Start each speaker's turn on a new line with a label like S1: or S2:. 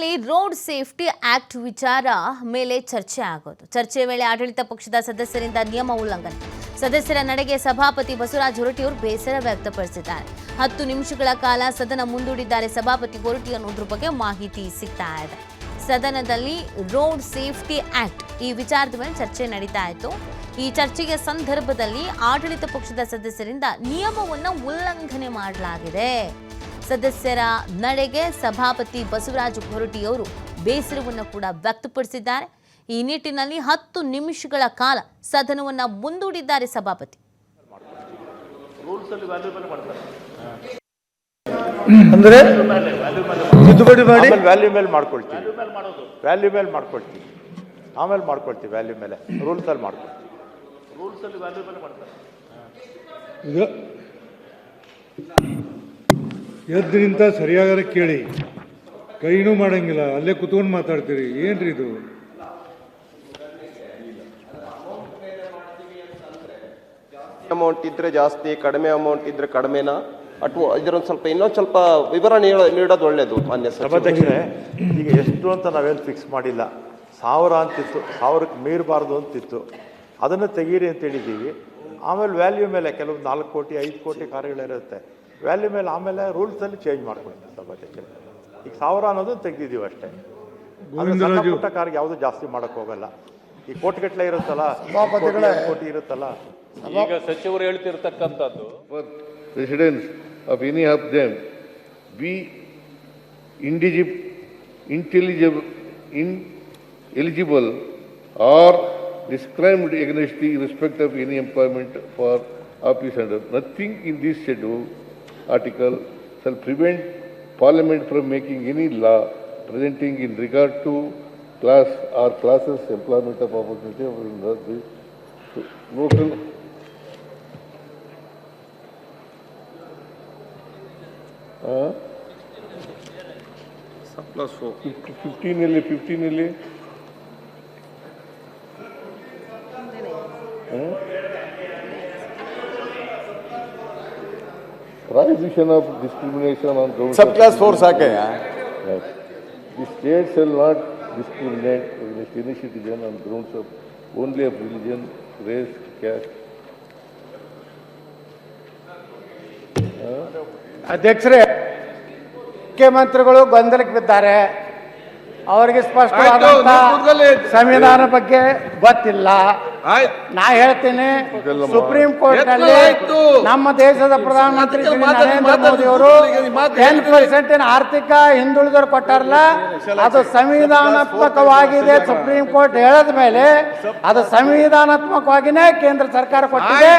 S1: ನಿಟ್ಟಿನಲ್ಲಿ road safety act ವಿಚಾರ ಮೇಲೆ ಚರ್ಚೆ ಆಗೋದು. ಚರ್ಚೆ ವೇಳೆ ಆಡಳಿತ ಪಕ್ಷದ ಸದಸ್ಯರಿಂದ ನಿಯಮ ಉಲ್ಲಂಘನೆ, ಸದಸ್ಯರ ನಡೆಗೆ ಸಭಾಪತಿ ಬಸವರಾಜ ಹೊರಟ್ಟಿಯವರು ಬೇಸರ ವ್ಯಕ್ತಪಡಿಸಿದ್ದಾರೆ. 10 ನಿಮಿಷಗಳ ಕಾಲ ಸದನ ಮುಂದೂಡಿದ್ದಾರೆ ಸಭಾಪತಿ ಹೊರಟ್ಟಿ ಅನ್ನೋದ್ರ ಬಗ್ಗೆ ಮಾಹಿತಿ ಸಿಗ್ತಾ ಇದೆ. ಸದನದಲ್ಲಿ ರೋಡ್ ಸೇಫ್ಟಿ ಆಕ್ಟ್ ಈ ವಿಚಾರದ ಮೇಲೆ ಚರ್ಚೆ ನಡೀತಾ ಇತ್ತು. ಈ ಚರ್ಚೆಯ ಸಂದರ್ಭದಲ್ಲಿ ಆಡಳಿತ ಪಕ್ಷದ ಸದಸ್ಯರಿಂದ ನಿಯಮವನ್ನು ಉಲ್ಲಂಘನೆ ಮಾಡಲಾಗಿದೆ. ಸದಸ್ಯರ ನಡೆಗೆ ಸಭಾಪತಿ ಬಸವರಾಜ ಹೊರಟ್ಟಿಯವರು ಬೇಸರವನ್ನು ಕೂಡ ವ್ಯಕ್ತಪಡಿಸಿದ್ದಾರೆ. ಈ ನಿಟ್ಟಿನಲ್ಲಿ 10 ನಿಮಿಷಗಳ ಕಾಲ ಸದನವನ್ನು ಮುಂದೂಡಿದ್ದಾರೆ ಸಭಾಪತಿ.
S2: ಅಂದ್ರೆ
S3: ತಿದ್ದುಪಡಿ ಮಾಡಿ ವ್ಯಾಲ್ಯೂ ಮೇಲೆ ಮಾಡ್ಕೊಳ್ತೀವಿ, ಆಮೇಲೆ ಮಾಡ್ಕೊಳ್ತೀವಿ, ವ್ಯಾಲ್ಯೂ ಮೇಲೆ ರೂಲ್ಸಲ್ಲಿ ಮಾಡ್ಕೊಳ್ತೀವಿ.
S2: ಈಗ ಎದ್ದು ನಿಂತ ಸರಿಯಾಗಾರ ಕೇಳಿ, ಕೈನೂ ಮಾಡಂಗಿಲ್ಲ, ಅಲ್ಲೇ ಕುತ್ಕೊಂಡು ಮಾತಾಡ್ತೀರಿ, ಏನ್ರಿ ಇದು?
S4: ಅಮೌಂಟ್ ಇದ್ರೆ ಜಾಸ್ತಿ, ಕಡಿಮೆ ಅಮೌಂಟ್ ಇದ್ರೆ ಕಡಿಮೆನಾ, ಅಥವಾ ಇದರೊಂದು ಸ್ವಲ್ಪ ಇನ್ನೊಂದು ಸ್ವಲ್ಪ ವಿವರ ನೀಡೋದು ಒಳ್ಳೇದು. ಮಾನ್ಯ
S3: ಸಭಾಧ್ಯಕ್ಷರೇ, ಈಗ ಎಷ್ಟು ಅಂತ ನಾವೇನು ಫಿಕ್ಸ್ ಮಾಡಿಲ್ಲ. 1000 ಅಂತಿತ್ತು, 1000ಕ್ಕೆ ಮೀರಬಾರ್ದು ಅಂತಿತ್ತು, ಅದನ್ನು ತೆಗೀರಿ ಅಂತ ಹೇಳಿದ್ದೀವಿ. ಆಮೇಲೆ ವ್ಯಾಲ್ಯೂ ಮೇಲೆ ಕೆಲವು 4 ಕೋಟಿ 5 ಕೋಟಿ ಕಾರ್ಯಗಳಿರುತ್ತೆ, ವ್ಯಾಲ್ಯೂ ಮೇಲೆ ಆಮೇಲೆ ರೂಲ್ಸಲ್ಲಿ ಚೇಂಜ್ ಮಾಡ್ಕೊಳ್ತೀವಿ ಸಭಾಧ್ಯಕ್ಷರೇ. ಈಗ 1000 ಅನ್ನೋದನ್ನು ತೆಗೆದಿದ್ದೀವಿ ಅಷ್ಟೇ. ಸಣ್ಣ ಪುಟ್ಟ ಕಾರ್ಗೆ ಯಾವುದು ಜಾಸ್ತಿ ಮಾಡೋಕ್ಕೆ ಹೋಗಲ್ಲ. ಈ ಕೋಟಿಗಟ್ಟಲೆ ಇರುತ್ತಲ್ಲ, ಕೋಟಿ ಇರುತ್ತಲ್ಲ.
S5: ಈಗ ಸಚಿವರು ಹೇಳ್ತಿರ್ತಕ್ಕಂಥದ್ದು,
S6: residents of any of them be ineligible or discriminated against the respect of any employment for office under. Nothing in this schedule article shall prevent Parliament from making any law presenting in regard to class or classes employment of opportunity of the local. Plus 4. 15 ಇಲ್ಲಿ prohibition of discrimination on grounds.
S4: Subclass 4 Sake.
S6: Yes. The state shall not discriminate against any citizen on grounds of only of religion, race, caste.
S7: ಅಧ್ಯಕ್ಷರೇ, ಮುಖ್ಯಮಂತ್ರಿಗಳು ಗೊಂದಲಕ್ಕೆ ಬಿದ್ದಾರೆ. ಅವರಿಗೆ ಸ್ಪಷ್ಟವಾದ ಸಂವಿಧಾನ ಬಗ್ಗೆ ಗೊತ್ತಿಲ್ಲ. ನಾ ಹೇಳ್ತೀನಿ, ಸುಪ್ರೀಂ ಕೋರ್ಟ್ ನಲ್ಲಿ ನಮ್ಮ ದೇಶದ ಪ್ರಧಾನಮಂತ್ರಿ ಶ್ರೀ ನರೇಂದ್ರ ಮೋದಿ ಅವರು 10% ಆರ್ಥಿಕ ಹಿಂದುಳಿದವರು ಕೊಟ್ಟಾರಲ್ಲ, ಅದು ಸಂವಿಧಾನಾತ್ಮಕವಾಗಿದೆ. ಸುಪ್ರೀಂ ಕೋರ್ಟ್ ಹೇಳಿದ ಮೇಲೆ ಅದು ಸಂವಿಧಾನಾತ್ಮಕವಾಗಿನೇ ಕೇಂದ್ರ ಸರ್ಕಾರ ಕೊಟ್ಟಿದೆ.